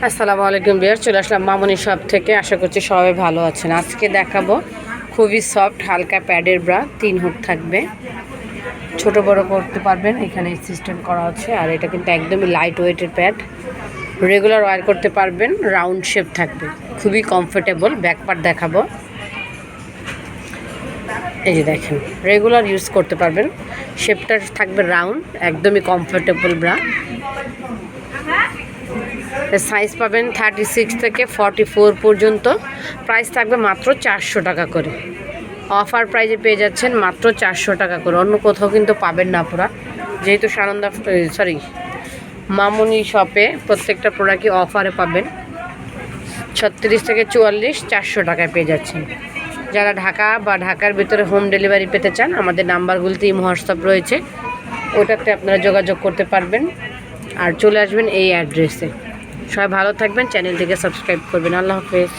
আসসালামু আলাইকুম বিয়ার, চলে আসলাম মামনি শপ থেকে। আশা করছি সবাই ভালো আছেন। আজকে দেখাবো খুবই সফট হালকা প্যাডের ব্রা, 3 হুক থাকবে, ছোট বড় করতে পারবেন। এখানে সিস্টেম করা আছে। আর এটা কিন্তু একদমই লাইট ওয়েটের প্যাড, রেগুলার ওয়্যার করতে পারবেন। রাউন্ড শেপ থাকবে, খুবই কমফোর্টেবল। ব্যাক পার্ট দেখাবো, এই যে দেখেন, রেগুলার ইউজ করতে পারবেন। শেপটা থাকবে রাউন্ড, একদমই কমফোর্টেবল ব্রা। সাইজ পাবেন 36 থেকে 44 পর্যন্ত। প্রাইস থাকবে মাত্র 400 টাকা করে। অফার প্রাইজে পেয়ে যাচ্ছেন মাত্র 400 টাকা করে। অন্য কোথাও কিন্তু পাবেন না পুরা, যেহেতু সানন্দা মামনি শপে প্রত্যেকটা প্রোডাক্টই অফারে পাবেন। 36 থেকে 44 400 টাকায় পেয়ে যাচ্ছেন। যারা ঢাকা বা ঢাকার ভিতরে হোম ডেলিভারি পেতে চান, আমাদের নাম্বারগুলোতে ইমো হোয়াটসঅ্যাপ রয়েছে, ওটাতে আপনারা যোগাযোগ করতে পারবেন। আর চলে আসবেন এই অ্যাড্রেসে। সবাই ভালো থাকবেন, চ্যানেলটিকে সাবস্ক্রাইব করবেন। আল্লাহ হাফেজ।